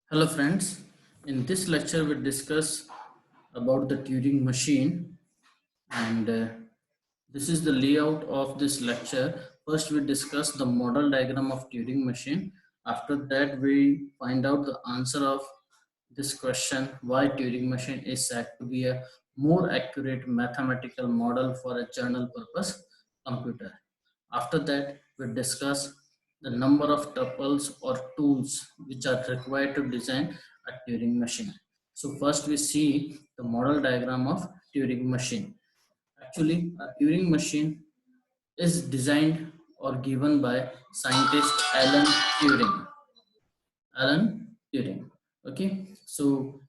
Hello friends, in this lecture we discuss about the Turing machine and this is the layout of this lecture. First we discuss the model diagram of Turing machine. After that we find out the answer of this question, why Turing machine is said to be a more accurate mathematical model for a general purpose computer. After that, we discuss the number of tuples or tools which are required to design a Turing machine. So first we see the model diagram of Turing machine. Actually, a Turing machine is designed or given by scientist Alan Turing. Alan Turing. Okay, so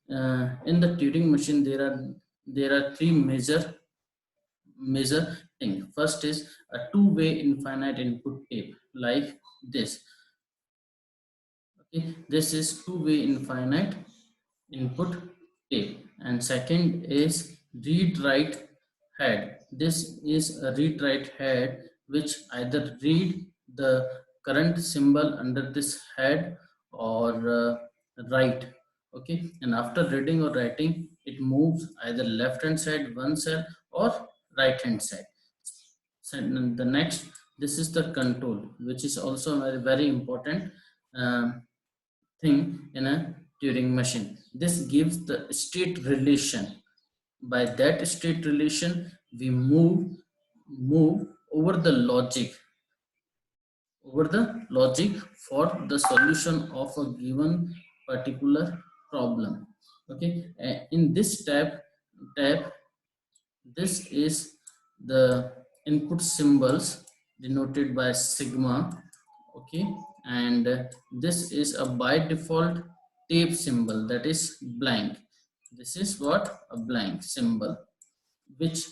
in the Turing machine there are three major thing. First is a two-way infinite input tape like this. Okay, this is two-way infinite input tape, and second is read write head. This is a read write head which either read the current symbol under this head or write. Okay, and after reading or writing it moves either left hand side one cell or right hand side. So the next, this is the control, which is also a very important thing in a Turing machine. This gives the state relation. By that state relation, we move over the logic for the solution of a given particular problem. Okay, in this tab this is the input symbols denoted by sigma. Okay, and this is a by default tape symbol, that is blank. This is what a blank symbol which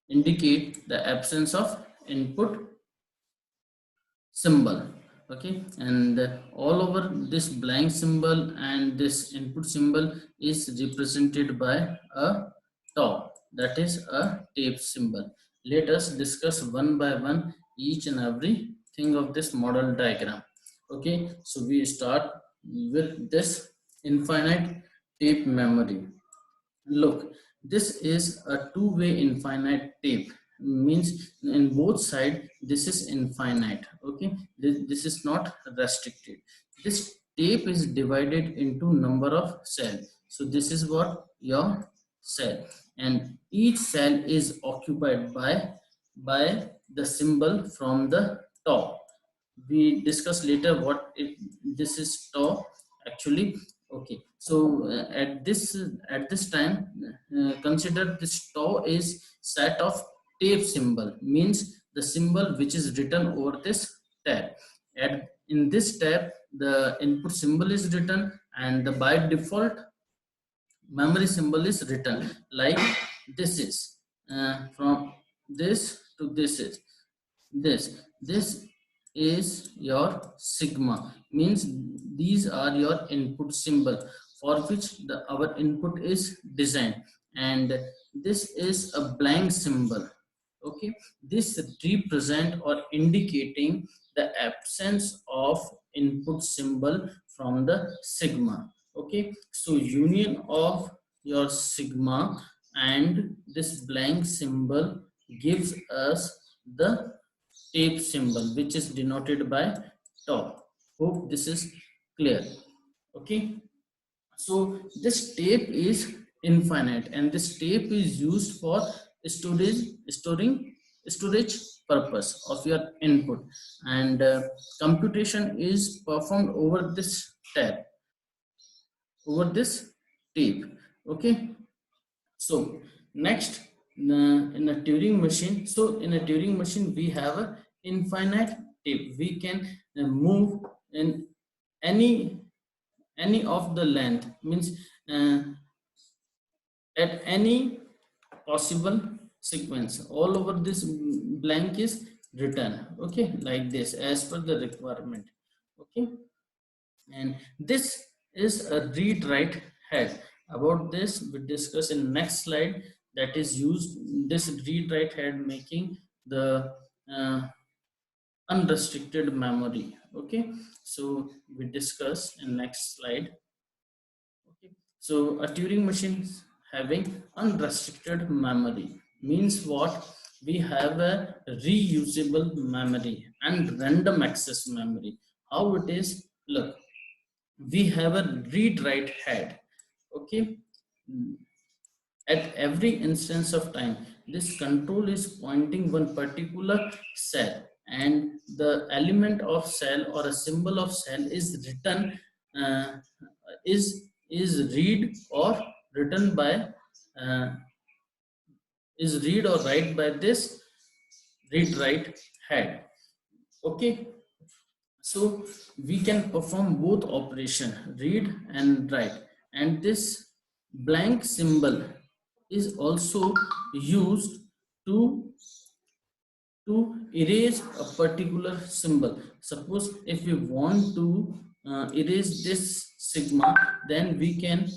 indicate the absence of input symbol. Okay, and all over this blank symbol and this input symbol is represented by a top, that is a tape symbol. Let us discuss one by one each and every thing of this model diagram. Okay, so we start with this infinite tape memory. Look, this is a two-way infinite tape. Means in both side this is infinite. Okay, this is not restricted. This tape is divided into number of cells. So this is what your cell, and each cell is occupied by the symbol from the top. We discuss later what this is top actually. Okay, so at this time, consider this tau is set of tape symbol, means the symbol which is written over this tab. At in this tab the input symbol is written and the by default memory symbol is written like this is from this to this is your sigma, means these are your input symbol for which our input is designed, and this is a blank symbol. Okay, this represent or indicating the absence of input symbol from the sigma. Okay, so union of your sigma and this blank symbol gives us the tape symbol which is denoted by tau. Hope this is clear. Okay, so this tape is infinite and this tape is used for storage purpose of your input, and computation is performed over this tab, over this tape. Okay, so next, in a Turing machine, so in a Turing machine we have a infinite tape. We can move in any of the length, means uh, at any possible sequence all over this blank is written. Okay, like this as per the requirement. Okay, and this is a read write head. About this we discuss in next slide, that is used this read write head making the uh, unrestricted memory. Okay, so we discuss in next slide. So a Turing machine having unrestricted memory means what? We have a reusable memory and random access memory. How it is? Look, we have a read write head. Okay, at every instance of time, this control is pointing one particular cell, and the element of cell or a symbol of cell is written, uh, is read or written by, uh, is read or write by this read write head. Okay, so we can perform both operation, read and write, and this blank symbol is also used to erase a particular symbol. Suppose if we want to erase this sigma, then we can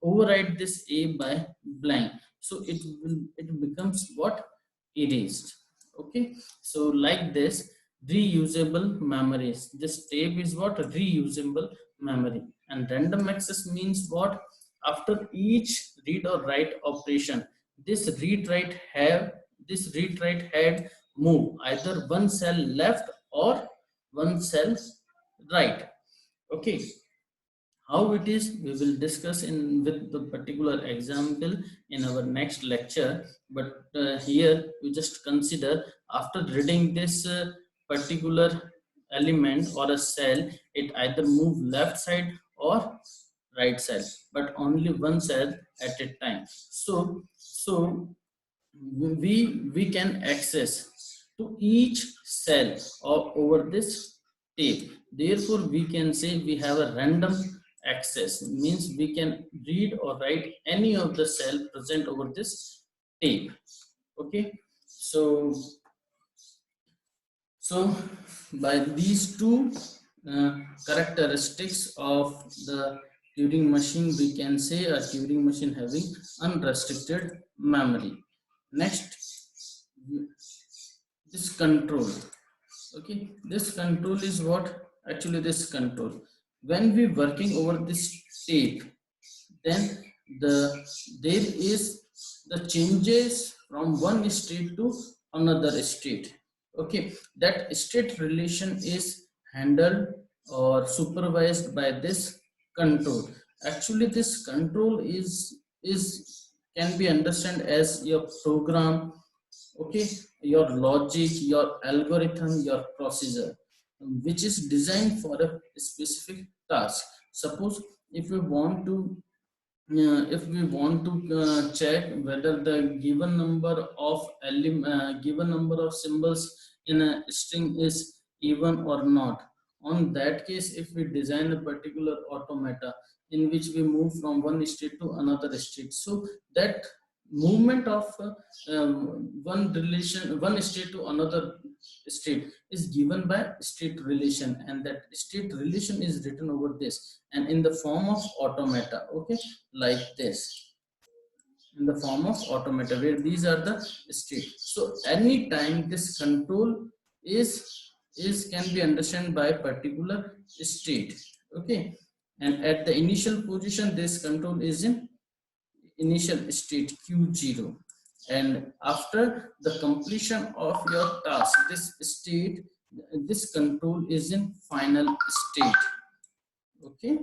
override this a by blank, so it becomes what? Erased. Okay, so like this, reusable memories, this tape is what? Reusable memory. And random access means what? After each read or write operation, this read write have this read write head move either one cell left or one cell right. Okay, how it is, we will discuss in with the particular example in our next lecture. But here we just consider, after reading this particular element or a cell, it either move left side or right side, but only one cell at a time. So we can access to each cell over this tape. Therefore we can say we have a random access, means we can read or write any of the cell present over this tape. Okay, so so by these two characteristics of the Turing machine, we can say a Turing machine having unrestricted memory. Next, this control. Okay, this control is what? Actually this control, when we working over this tape, then the there is the changes from one state to another state. Okay, that state relation is handled or supervised by this control. Actually this control is can be understood as your program. Okay, your logic, your algorithm, your procedure, which is designed for a specific task. Suppose if we want to check whether the given number of symbols in a string is even or not, on that case, if we design a particular automata in which we move from one state to another state, so that movement of one state to another state is given by state relation, and that state relation is written over this and in the form of automata. Okay, like this, in the form of automata, where these are the state. So anytime this control is can be understood by particular state. Okay, and at the initial position, this control is in initial state q0, and after the completion of your task, this control is in final state. Okay,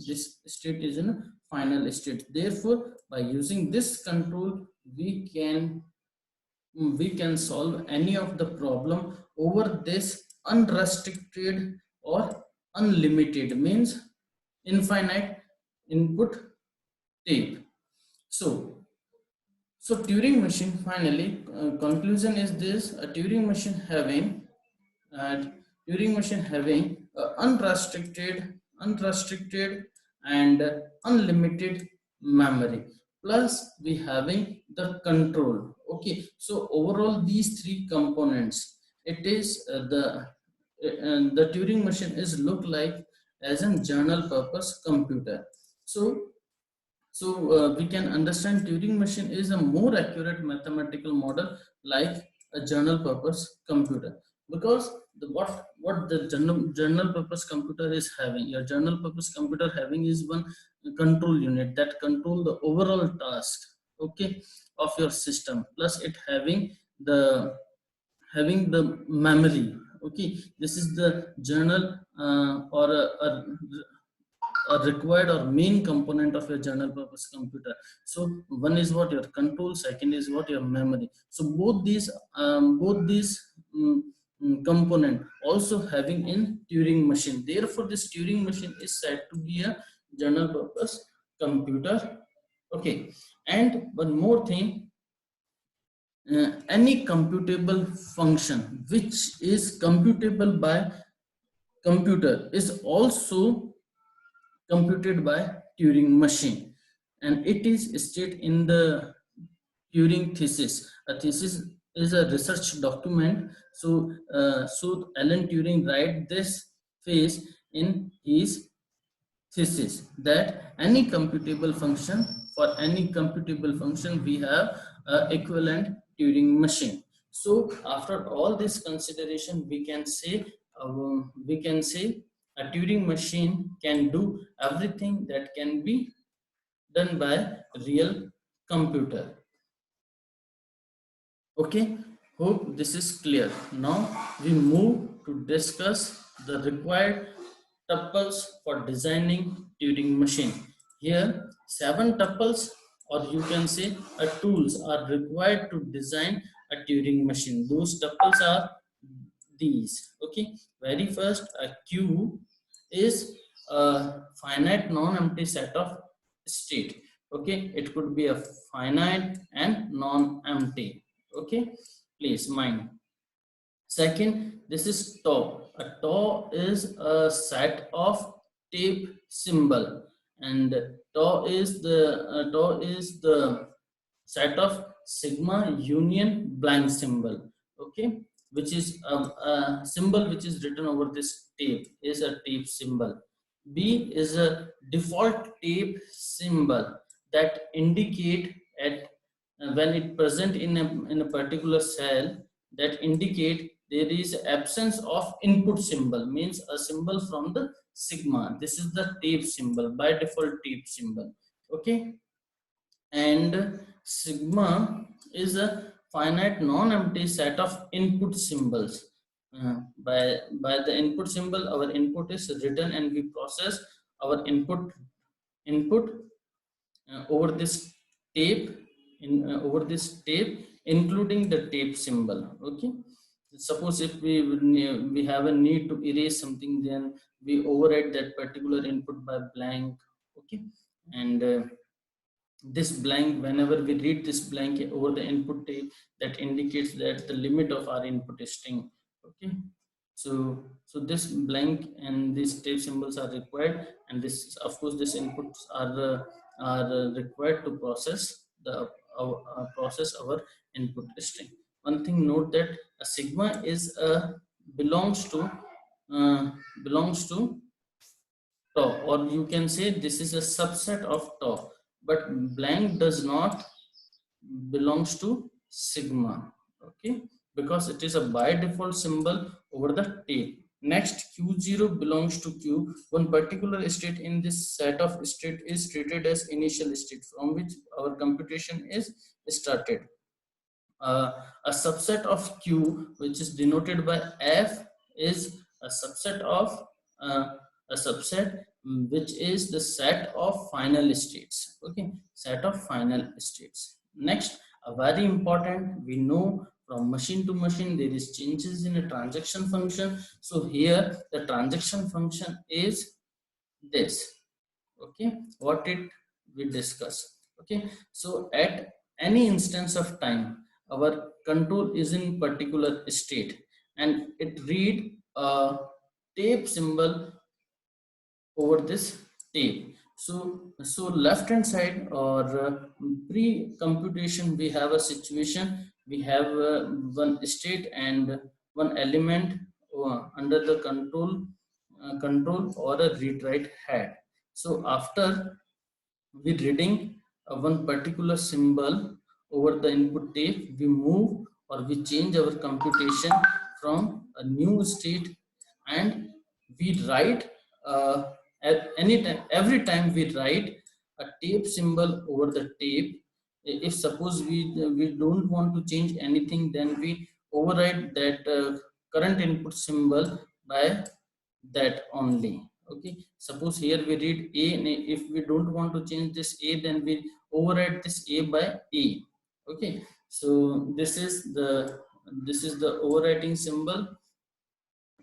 this state is in a final state. Therefore by using this control, we can solve any of the problem over this unrestricted or unlimited, means infinite input tape. So Turing machine, finally, conclusion is this: a Turing machine having uh, unrestricted and unlimited memory, plus we having the control. Okay, so overall these three components, it is the Turing machine is look like as a general purpose computer. So we can understand Turing machine is a more accurate mathematical model like a general purpose computer, because what the general purpose computer is having. Your general purpose computer having is one control unit that control the overall task, okay, of your system, plus it having the memory. Okay, this is the general or a required or main component of your general purpose computer. So one is what your control, second is what your memory. So both these component also having in Turing machine. Therefore this Turing machine is said to be a general purpose computer. Okay, and one more thing, any computable function which is computable by computer is also computed by Turing machine, and it is stated in the Turing thesis. A thesis is a research document. So Alan Turing write this phrase in his thesis, that any computable function, for any computable function we have equivalent Turing machine. So after all this consideration, we can say a Turing machine can do everything that can be done by real computer. Okay, hope this is clear. Now we move to discuss the required tuples for designing Turing machine. Here, 7 tuples, or you can say tools, are required to design a Turing machine. Those tuples are these. Okay, very first, a Q is a finite non-empty set of state. Okay, it could be a finite and non-empty. Okay, please mind. Second, this is tau. A tau is a set of tape symbol, and tau is the set of sigma union blank symbol. Okay, which is a symbol which is written over this tape is a tape symbol. B is a default tape symbol that indicate at when it present in a particular cell, that indicate there is absence of input symbol, means a symbol from the sigma. This is the tape symbol, by default tape symbol. Okay, and sigma is a finite non-empty set of input symbols. By the input symbol, our input is written and we process our input over this tape, over this tape, including the tape symbol. Okay, suppose if we have a need to erase something, then we override that particular input by blank. Okay, and this blank, whenever we read this blank over the input tape, that indicates that the limit of our input is string. Okay, so this blank and these tape symbols are required, and this, of course, these inputs are required to process our input string. One thing, note that a sigma is belongs to uh, belongs to tau, or you can say this is a subset of tau, but blank does not belongs to sigma. Okay, because it is a by default symbol over the tape. Next, q0 belongs to q. One particular state in this set of state is treated as initial state from which our computation is started. uh, a subset of Q, which is denoted by F, is a subset of uh, a subset which is the set of final states. Okay, set of final states. Next, a very important, we know from machine to machine there is changes in a transaction function. So here the transaction function is this. Okay, what it we discuss. Okay, so at any instance of time, our control is in particular state, and it read a tape symbol over this tape. So left hand side, or pre computation, we have a situation, we have one state and one element under the control or a read write head. So after we reading one particular symbol over the input tape, we move or we change our computation from a new state, and we write at any time, every time we write a tape symbol over the tape. If suppose we don't want to change anything, then we override that current input symbol by that only. Okay, suppose here we read a, and if we don't want to change this a, then we override this a by a. Okay, so this is the overwriting symbol.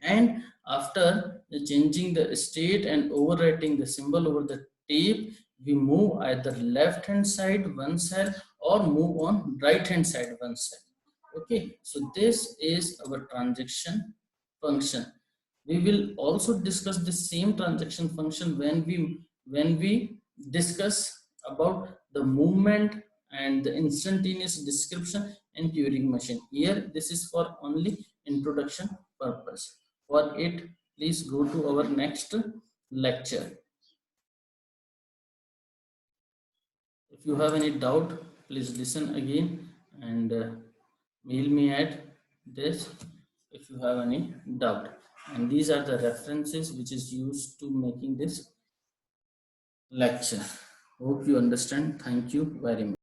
And after changing the state and overwriting the symbol over the tape, we move either left hand side one side or move on right hand side one side. Okay, so this is our transaction function. We will also discuss the same transaction function when we discuss about the movement and the instantaneous description in Turing machine. Here this is for only introduction purpose. For it, please go to our next lecture. If you have any doubt, please listen again and mail me at this if you have any doubt. And these are the references which is used to making this lecture. Hope you understand. Thank you very much.